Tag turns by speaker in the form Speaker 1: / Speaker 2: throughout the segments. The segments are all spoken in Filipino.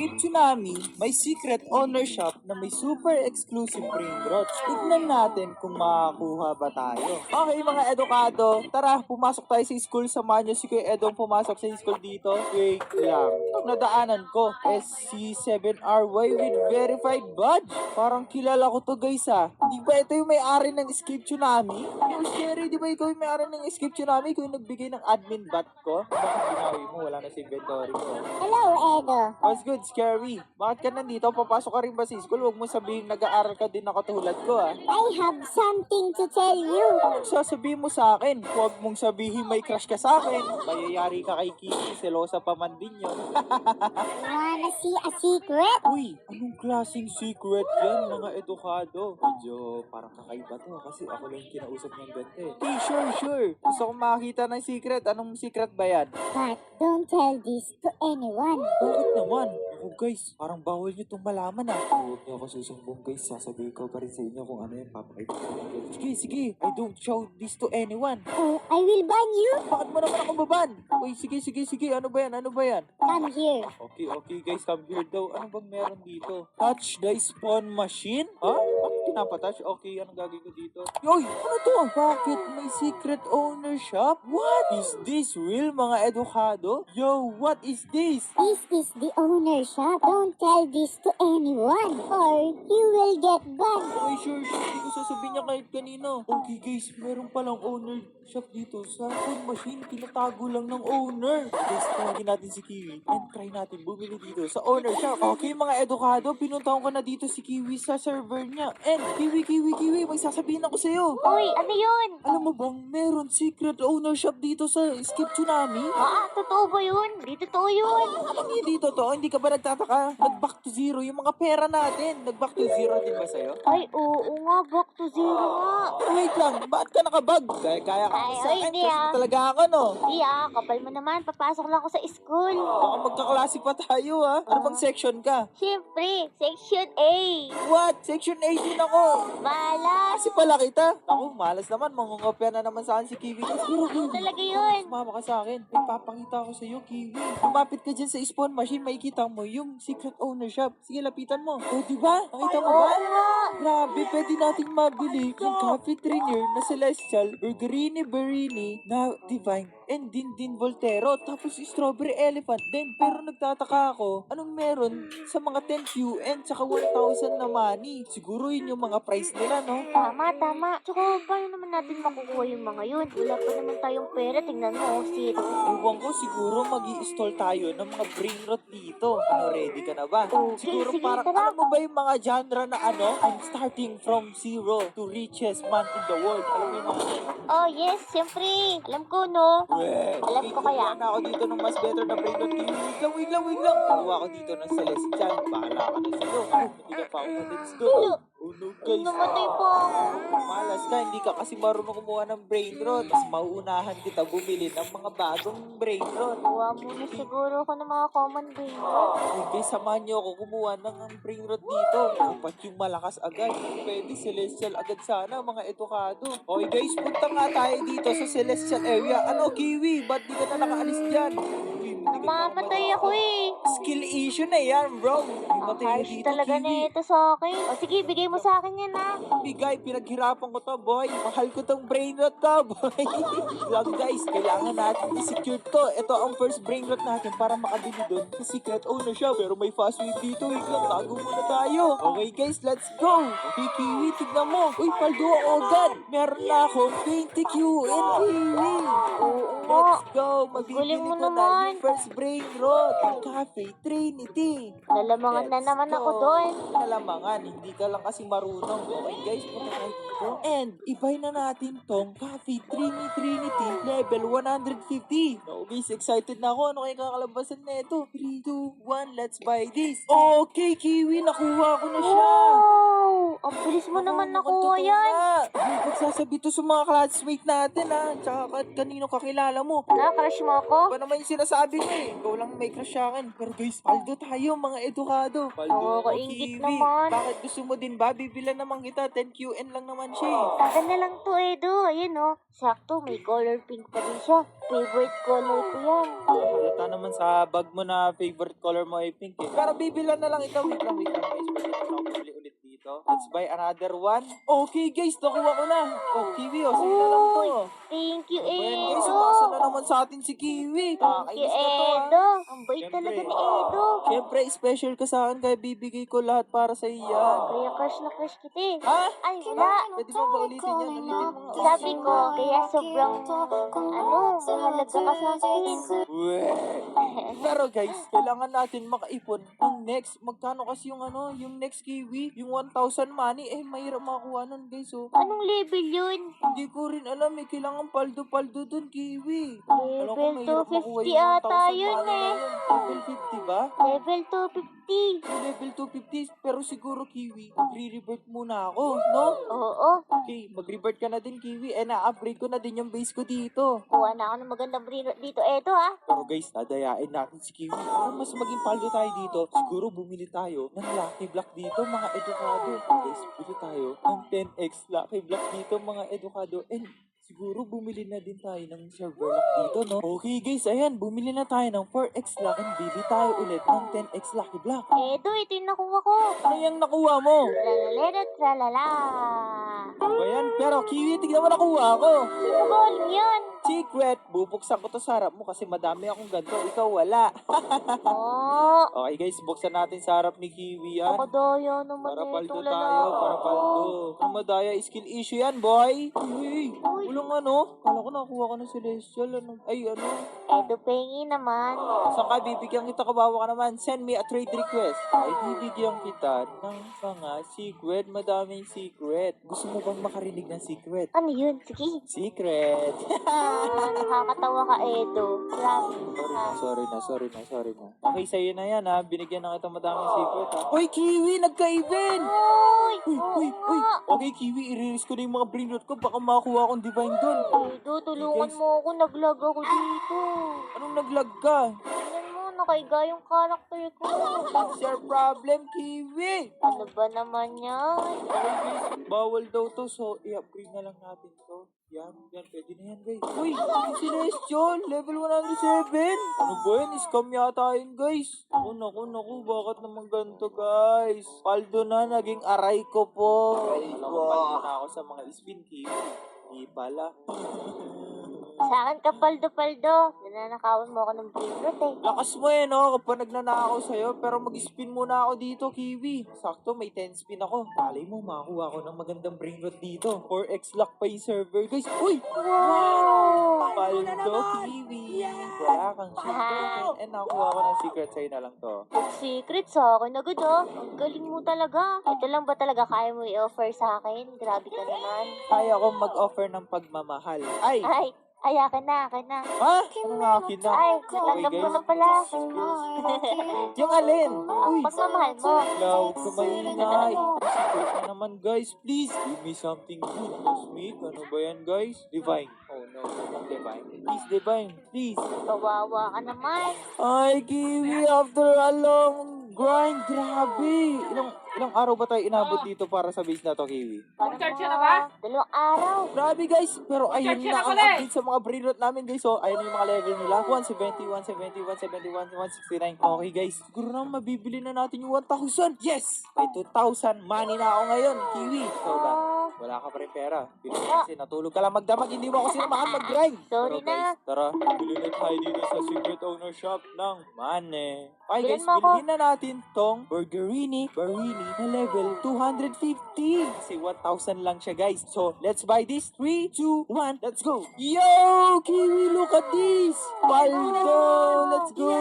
Speaker 1: Escape Tsunami, may secret owner shop na may super exclusive brain rots. Tignan natin kung makakuha ba tayo. Okay mga edukado, tara pumasok tayo sa school. Samahan nyo si Kuya Edong pumasok sa school dito. Wait lang. Itong nadaanan ko, SC7RY with verified badge. Parang kilala ko to guys Di ba ito yung may-ari ng Escape Tsunami? Yo Sherry, di ba ikaw yung may-ari ng Escape Tsunami? Ikaw yung nagbigay ng admin bot ko? Bakit binawi mo? Wala na sa inventory ko.
Speaker 2: Hello, Edo.
Speaker 1: What's good, Scary? Bakit ka nandito? Papasok ka rin ba sa school? Huwag mo sabihin nag-aaral ka din ako tulad ko
Speaker 2: I have something to tell you.
Speaker 1: Anong sasabihin mo sa akin? Huwag mong sabihin may crush ka sa akin. Mayayari ka kay Kiki, selosa pa man din yun.
Speaker 2: Wanna see a secret?
Speaker 1: Uy, anong klaseng secret yan mga edukado? Medyo parang kakaiba to kasi ako lang yung kinausap ng ganda Okay, sure. Gusto kong makakita ng secret. Anong secret ba yan?
Speaker 2: But don't tell this to anyone.
Speaker 1: Bakit naman? Oh guys, parang bawal nyo itong malaman Huwag nyo ako susumbong guys. Sasabihin ko pa rin sa inyo kung ano yung papakita ko. Sige. I don't show this to anyone.
Speaker 2: Oh, I will ban you.
Speaker 1: Bakit mo naman ako baban? Uy, sige. Ano ba yan?
Speaker 2: Come here.
Speaker 1: Okay guys, come here daw. Ano bang meron dito? Touch the spawn machine? Ha? Bakit pinapatouch? Okay, anong gagawin ko dito? Yoy, ano to? Bakit may secret owner shop? What is this real mga edukado? Yo, what is this?
Speaker 2: This is the owner shop. Don't tell this to anyone or you will get banned.
Speaker 1: Ay, sure. Hindi ko sasabihin niya kahit kanino. Okay guys, meron palang owner shop dito sa phone machine. Tinatago lang ng owner. Guys, tawagin natin si Kiwi and try natin bumili dito sa owner shop. Okay mga edukado, pinuntahan ko na dito si Kiwi sa server niya. And Kiwi, may sasabihin ako sa'yo.
Speaker 2: Uy, ano yun?
Speaker 1: Alam mo bang meron secret owner shop dito sa Escape Tsunami?
Speaker 2: Totoo ba yun? Di totoo yun.
Speaker 1: Anong hindi totoo? Hindi ka ba nagtataka? Nag-back to zero yung mga pera natin. Nag-back to zero din ba sa'yo?
Speaker 2: Ay, oo nga. Back to zero nga.
Speaker 1: Wait lang, bakit ka nakabag? Kaya ka
Speaker 2: Ay,
Speaker 1: sa akin,
Speaker 2: hindi,
Speaker 1: kasi talaga ako, no?
Speaker 2: Di kapal mo naman. Papasok lang ako sa school.
Speaker 1: Baka magkaklase pa tayo, ha? Ano bang section ka?
Speaker 2: Siyempre, Section A.
Speaker 1: What? Section 18 ako.
Speaker 2: Malas.
Speaker 1: Kasi pala kita. Ako, malas naman. Mangungopia na naman sa akin si Kiwi.
Speaker 2: Talaga yun.
Speaker 1: Sumama ka sa akin. May papakita ko sa iyo, Kiwi. Lumapit ka dyan sa spawn machine, makikita mo yung secret owner shop. Sige, lapitan mo. O, diba? Nakita mo ba? Grabe, pwede nating mabili yung coffee trainer na Celestial, Bergerini Berini na Divine, and Din Voltero, tapos strawberry elephant din. Pero nagtataka ako, anong meron sa mga 10Q and saka 1,000 na money? Siguro yun yung mga price nila, no?
Speaker 2: Tama. Tsaka, paano naman natin makukuha yung mga yun? Wala pa naman tayong pera. Tingnan mo, zero.
Speaker 1: Ewan ko, siguro mag-i-install tayo ng mga brain rot dito. Ano, ready ka na ba?
Speaker 2: Okay,
Speaker 1: Siguro
Speaker 2: sige,
Speaker 1: parang,
Speaker 2: tara.
Speaker 1: alam mo ba yung mga genre na I'm starting from zero to richest man in the world. Alam mo yung mga
Speaker 2: Oh, yes, siyempre. Alam ko, no? Alam ko kaya.
Speaker 1: na ako dito ng mas better na brain rot. Wait lang. Kuha ako dito ng Celestial. Bahala ka na sa'yo. Hindi ka pa ako na-dance doon. Oh no guys.
Speaker 2: Namatay pa ako.
Speaker 1: Malas ka, hindi ka kasi marunong kumuha ng brain rot. Mas mauunahan kita bumili ng mga bagong brain rot.
Speaker 2: Kuha muna siguro ako ng mga common brain.
Speaker 1: Okay, samahan niyo ako kumuha ng brain rot dito. Dapat yung malakas agad. Pwede Celestial agad sana, mga edukado. Okay guys, punta nga tayo dito sa Celestial area. Ano, Kiwi? Ba't di ka na nakaalis dyan?
Speaker 2: Namamatay ako eh.
Speaker 1: Skill issue na yan, bro. Matay
Speaker 2: Harsh
Speaker 1: dito,
Speaker 2: talaga
Speaker 1: Kiwi.
Speaker 2: na ito sa akin. O sige, bigay mo sa akin yan
Speaker 1: Bigay, pinaghirapan ko to, boy. Mahal ko tong brain rot to, boy. Lang guys, kailangan natin i-secure to. Ito ang first brain rot natin para makabili doon sa secret owner shop. Pero may fast way dito. Wait lang, tago muna tayo. Okay guys, let's go. Okay, Kiwi, tignan mo. Uy, paldo ako agad. Meron na akong 20 QN, Kiwi. Let's go. Mabibili
Speaker 2: Galing
Speaker 1: ko
Speaker 2: mo
Speaker 1: na
Speaker 2: naman.
Speaker 1: yung first brain rot. Ang Cafe Trinity.
Speaker 2: Nalamangan na
Speaker 1: Let's
Speaker 2: naman
Speaker 1: go.
Speaker 2: ako doon.
Speaker 1: Kalamangan, hindi ka lang kasi marunong. Okay guys, punta tayo dito. And, ibay na natin tong Coffee Trinity level 150. No, guys, excited na ako. Ano kaya kakalabasan na ito? 3, 2, 1, let's buy this. Okay, Kiwi, nakuha ko na siya.
Speaker 2: Wow!
Speaker 3: ang bilis mo naman
Speaker 1: Mukhang
Speaker 3: nakuha
Speaker 1: totoo
Speaker 3: yan.
Speaker 1: nga. Hindi magsasabi to sa mga classmate natin ha. Tsaka kanino kakilala mo.
Speaker 3: Crush mo ako?
Speaker 1: Ba naman yung sinasabi ko eh. Ikaw lang may crush sa akin. Pero guys, paldo tayo mga edukado. Paldo
Speaker 3: Oo,
Speaker 1: o
Speaker 3: kaingit
Speaker 1: kiwi.
Speaker 3: naman.
Speaker 1: Bakit gusto mo din ba? Bibilan naman kita. 10QN lang naman siya eh.
Speaker 3: Akin na lang to, Edo. Ayun, oh. Sakto, may color pink pa din siya. Favorite color ko yan.
Speaker 1: Halata naman sa bag mo na favorite color mo ay pink eh. Pero bibilan na lang ikaw. Wait lang guys. Pwede na ako bumili ulit dito. Let's buy another one. Okay guys, nakuha ko na. Oh, kiwi oh. Sige na lang to.
Speaker 3: Thank you,
Speaker 1: Ayan
Speaker 3: Edo.
Speaker 1: guys, umasa na naman sa atin si Kiwi.
Speaker 3: Thank you,
Speaker 1: Nakakainis na to ha.
Speaker 3: Edo. Ang bait
Speaker 1: Siyempre.
Speaker 3: talaga ni Edo.
Speaker 1: Siyempre, special ka sa akin kaya bibigay ko lahat para sa iyan.
Speaker 3: Kaya crush na crush kita eh.
Speaker 1: Ha?
Speaker 3: Ay, wala.
Speaker 1: Pwede mo ba ulitin yan? Ulitin mo nga.
Speaker 3: Sabi ko, kaya sobrang, mahalaga ka sa akin.
Speaker 1: Pero guys, kailangan natin makaipon ng next. Magkano kasi yung next Kiwi? Yung 1,000 money, mahirap makakuha nun guys oh.
Speaker 3: Anong level yun?
Speaker 1: Hindi ko rin alam kailangan paldo-paldo dun Kiwi. Alam ko,
Speaker 3: Level
Speaker 1: mahirap makuha
Speaker 3: 250
Speaker 1: yung 1,000
Speaker 3: ata yun
Speaker 1: money na
Speaker 3: eh.
Speaker 1: yun. Level 50 ba?
Speaker 3: Level 250.
Speaker 1: Yung level 250, pero siguro Kiwi, magre-revert muna ako, no?
Speaker 3: Oo.
Speaker 1: Okay, mag-revert ka na din Kiwi, na-upgrade ko na din yung base ko dito.
Speaker 3: Kuha na ako ng magandang bracelet dito. Edo ah.
Speaker 1: Pero guys, dadayain natin si Kiwi. Para mas maging paldo tayo dito, siguro bumili tayo ng Lucky Block dito, mga edukado. Guys, bili tayo ng 10x Lucky Block dito, mga edukado. And siguro bumili na din tayo ng server lock dito, no? Okay guys, ayan, bumili na tayo ng 4x lock and bili tayo ulit ng 10x Lucky Block.
Speaker 3: Edo, ito yung nakuha ko.
Speaker 1: Ano yung nakuha mo?
Speaker 3: Tralalera, tralala.
Speaker 1: Ano yan? Pero Kiwi, tignan mo nakuha ko.
Speaker 3: Ano ba yan?
Speaker 1: Secret, bubuksan ko to sa harap mo kasi madami akong ganito, ikaw wala.
Speaker 3: Oh,
Speaker 1: Okay guys, buksan natin sa harap ni Kiwi yan.
Speaker 3: ako daya naman
Speaker 1: Para
Speaker 3: na
Speaker 1: paldo
Speaker 3: itong
Speaker 1: tayo,
Speaker 3: lalaki.
Speaker 1: para paldo. Kung madaya, skill issue yan, boy. Uy, walang kala ko nakuha ko ng celestial, ano.
Speaker 3: Edo, pengi naman.
Speaker 1: Saan ka, bibigyan kita, kabawa ka naman. Send me a trade request. Ay, bibigyan kita ng mga secret, madaming secret. Gusto mo bang makarinig ng secret?
Speaker 3: Ano yun? Sige.
Speaker 1: Secret.
Speaker 3: Nakakatawa ka, Edo. Grabe.
Speaker 1: Sorry na. Okay, sa'yo na yan ha. Binigyan na kita madaming secret ha. Uy, Kiwi! Nagka-event!
Speaker 3: Uy!
Speaker 1: Uy! Okay, Kiwi, i-release ko na yung mga brain rot ko. Baka makakuha akong divine doon.
Speaker 3: Edo, tulungan mo ako. Naglag ako dito.
Speaker 1: Anong naglag ka?
Speaker 3: Tingnan mo, nakaiga yung karakter ko.
Speaker 1: What's your problem, Kiwi?
Speaker 3: Ano ba naman yan?
Speaker 1: Okay, guys, bawal daw to. So, i-upgrade na lang natin to. Yan, pwede na yan, guys. Uy, si Celestial, level 107. Ano ba yan? Scam yata yun, guys. Naku, bakit naman ganito, guys? Paldo na, naging aray ko po. Alam mo, paldo na ako sa mga spin keys. Di pala.
Speaker 3: Sa akin ka, paldo-paldo. Nananakawan mo ako ng brainrot eh.
Speaker 1: Lakas mo no? Kapag nagnanakaw sa'yo. Pero mag-spin muna ako dito, Kiwi. Sakto, may 10 spin ako. Malay mo, makakuha ako ng magandang brain rot dito. 4x lock pa yung server, guys. Uy!
Speaker 3: Wow!
Speaker 1: Paldo, Kiwi. Wala kang secret. And nakuha ko ng secret sa'yo na lang to.
Speaker 3: Secret sa akin agad ah. Ang galing mo talaga. Ito lang ba talaga kaya mo i-offer sa akin? Grabe ka naman.
Speaker 1: Kaya ko mag-offer ng pagmamahal. Ay!
Speaker 3: Akin na.
Speaker 1: Ha? Ano nga akin na?
Speaker 3: Ay, natanggap ko na pala.
Speaker 1: Yung alin?
Speaker 3: Ang
Speaker 1: Uy!
Speaker 3: pagmamahal mo.
Speaker 1: Loud ka maingay. Secret na naman, guys. Please, give me something good. Cosmic, ano ba yan, guys? Divine. Oh, no. Not divine. Please, divine. Please.
Speaker 3: Kawawa ka naman.
Speaker 1: Ay, Kiwi, after a long grind. Grabe. Ilang araw ba tayo inabot dito para sa base na to, Kiwi?
Speaker 3: Parang mga 2 araw.
Speaker 1: Grabe, guys. Pero ayun na ang update sa mga brain rot namin, guys. So, ayun yung mga level nila. 170, 170, 171, 169. Okay, guys. Siguro na mabibili na natin yung 1,000. Yes! May 2,000 money na ako ngayon, Kiwi. So, wala ka pa rin pera. Bili kasi natulog ka lang magdamag. Hindi mo ako sinamahan mag-grind.
Speaker 3: Sorry
Speaker 1: Pero, guys,
Speaker 3: na.
Speaker 1: tara. Bili na tayo dito sa secret owner shop ng money. Okay, guys.
Speaker 3: Bilhin mo ako.
Speaker 1: Bilhin na natin tong Burgerini na level 250. Kasi 1,000 lang siya, guys. So, let's buy this. 3, 2, 1, let's go. Yo, Kiwi, look at this. Paldo, let's go.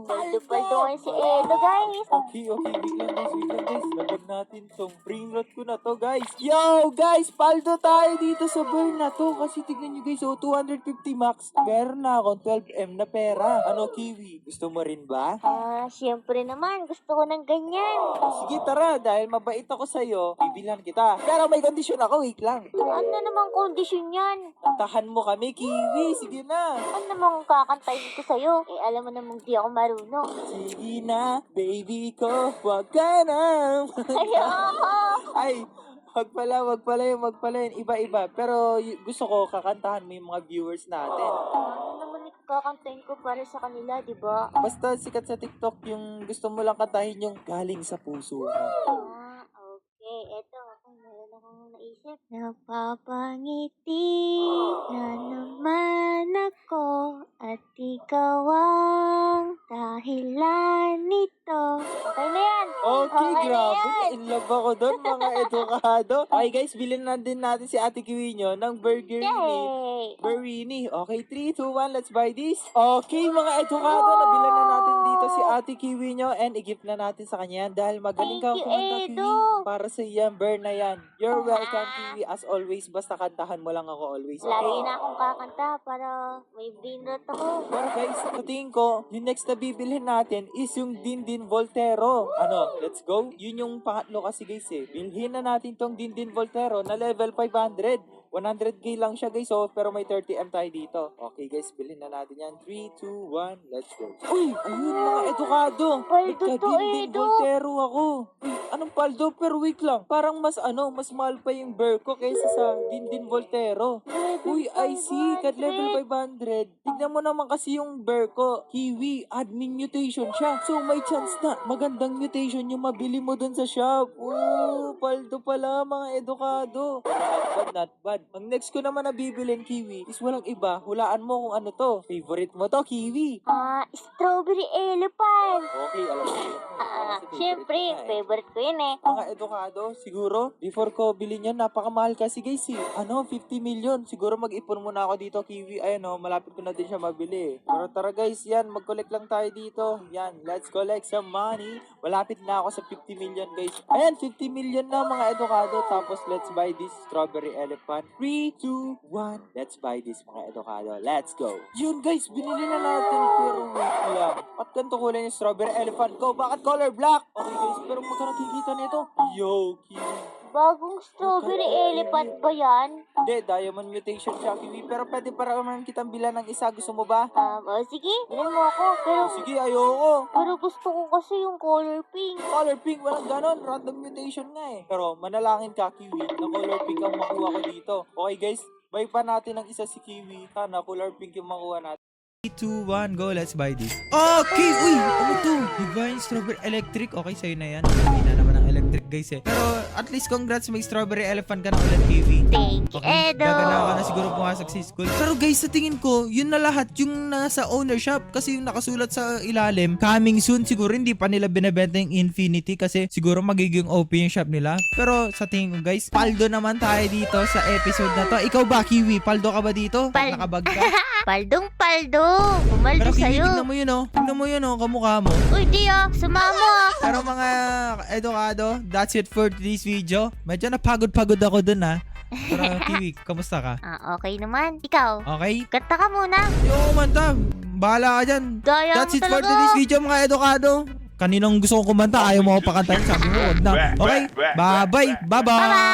Speaker 3: Paldo ngayon si Edo, guys.
Speaker 1: Okay, wait lang guys. Labag natin tong brain rot ko na to, guys. Yo, Wow, guys, paldo tayo dito sa bar na to. Kasi tignan nyo guys, 250 max. Meron na akong 12M na pera. Ano, Kiwi? Gusto mo rin ba?
Speaker 3: Syempre naman. Gusto ko ng ganyan.
Speaker 1: Sige, tara. Dahil mabait ako sa'yo, bibilhan kita. Pero may kondisyon ako, wait lang.
Speaker 3: Ano namang kondisyon yan?
Speaker 1: Kantahan mo kami, Kiwi. Sige na.
Speaker 3: Ano namang kakantayin ko sa'yo? Alam mo namang di ako marunong.
Speaker 1: Sige na, baby ko. Wag ka na.
Speaker 3: Ayoko!
Speaker 1: Ay, wag pala yun. Iba-iba. Pero gusto ko kakantahan mo yung mga viewers natin.
Speaker 3: Ano naman kakantayin ko para sa kanila, di ba?
Speaker 1: Basta sikat sa TikTok yung gusto mo lang kantahin yung galing sa puso mo.
Speaker 3: Okay. Eto, meron akong naisip. Napapangiti na naman ako at ikaw ang dahilan nito. Okay na yan.
Speaker 1: Okay,
Speaker 3: Okay
Speaker 1: grabe.
Speaker 3: na yan.
Speaker 1: In love ako doon, mga edukado. Okay guys, bilhin na din natin si Ate Kiwi nyo ng burgerini.
Speaker 3: Yay!
Speaker 1: Berini. Okay, 3, 2, 1, let's buy this. Okay, mga edukado, nabilan na natin dito si Ate Kiwi nyo and i-gift na natin sa kanya yan dahil magaling ka
Speaker 3: Thank you,
Speaker 1: kumanta, Kiwi.
Speaker 3: Edo.
Speaker 1: Para sa yan, burn na yan. You're welcome, Kiwi. As always, basta kantahan mo lang ako always.
Speaker 3: Lagi
Speaker 1: Okay?
Speaker 3: na akong kakanta para may brain rot ako.
Speaker 1: Pero guys, sa tingin ko, yung next na bibilhin natin is yung Dindin Voltero. Ano, let's go? Yun yung pangatlo kasi guys eh. Bilhin na natin tong Dindin Voltero na level 500. 100k lang siya guys, oh, pero may 30M tayo dito. Okay guys, bilhin na natin yan. 3, 2, 1, let's go. Uy, ayun mga edukado.
Speaker 3: Paldo to,
Speaker 1: Nagka-Dindin
Speaker 3: Edo.
Speaker 1: Voltero ako. Uy, anong paldo? Pero wait lang. Parang mas mahal pa yung Berko kaysa sa Dindin Voltero. Uy, I see. Kat level 500. Tignan mo naman kasi yung Berko. Kiwi, admin mutation siya. So, may chance na magandang mutation yung mabili mo dun sa shop. Oh, paldo pala mga edukado. Not bad. Ang next ko naman na bibilin, Kiwi, is walang iba. Hulaan mo kung ano to. Favorite mo to, Kiwi.
Speaker 3: Strawberry elephant.
Speaker 1: Okay, alam mo.
Speaker 3: Syempre, favorite ko yun eh.
Speaker 1: Mga edukado, siguro, before ko bilhin yan, napakamahal kasi guys eh. 50 million. Siguro mag-ipon muna ako dito, Kiwi. Ayun malapit ko na din siya mabili. Pero tara guys, yan, mag-collect lang tayo dito. Yan, let's collect some money. Malapit na ako sa 50 million guys. Ayan, 50 million na mga edukado. Tapos let's buy this strawberry elephant. 3, 2, 1, let's buy this mga edukado. Let's go. Yun guys, binili na natin. Pero wait lang. At ganito kulay yung strawberry elephant ko. Bakit color black? Okay guys, pero magkano kikita nito? Yo, Kiwi.
Speaker 3: Bagong strawberry elephant ba yan?
Speaker 1: Hindi, diamond mutation siya, Kiwi. Pero pwede para naman kitang bilan ng isa. Gusto mo ba?
Speaker 3: Sige, bilhin mo ako. Pero,
Speaker 1: Sige, ayoko.
Speaker 3: pero gusto ko kasi yung color pink.
Speaker 1: Color pink, walang ganon. Random mutation nga eh. Pero manalangin ka, Kiwi, na color pink ang makuha ko dito. Okay guys, buy pa natin ng isa si Kiwi. Sana color pink yung makuha natin. 3, 2, 1, go. Let's buy this. Okay, uy! Ano to? Divine Strawberry Electric. Okay, sa'yo na yan. Hindi na naman ang electric, guys eh. Pero at least congrats, may strawberry elephant ka na ulit, Kiwi.
Speaker 3: Thank you,
Speaker 1: Okay,
Speaker 3: Edo.
Speaker 1: gagana ka na siguro pumasok sa school. Pero guys, sa tingin ko, yun na lahat yung nasa owner shop. Kasi yung nakasulat sa ilalim, coming soon. Siguro hindi pa nila binibenta yung Infinity kasi siguro magiging OP yung shop nila. Pero sa tingin ko guys, paldo naman tayo dito sa episode na to. Ikaw ba, Kiwi? Paldo ka ba dito? Nakabag ka?
Speaker 3: Paldong paldo. Pumaldo
Speaker 1: Pero Kiwi,
Speaker 3: sa'yo.
Speaker 1: tignan mo yun oh. Tignan mo yun oh, kamukha mo.
Speaker 3: Uy, di sumamo
Speaker 1: Pero mga edukado, that's it for today's video. Medyo napagod-pagod ako dun ah. Pero Kiwi, kamusta ka?
Speaker 3: Okay naman. Ikaw,
Speaker 1: Okay?
Speaker 3: kanta ka muna.
Speaker 1: Yung kumanta, bahala ka dyan.
Speaker 3: Daya
Speaker 1: That's
Speaker 3: mo
Speaker 1: it for
Speaker 3: talaga.
Speaker 1: today's video mga edukado. Kaninang gusto kong kumanta, ayaw mo ako pakantahin. Sabi mo, wag na. Okay, bye-bye. Bye-bye.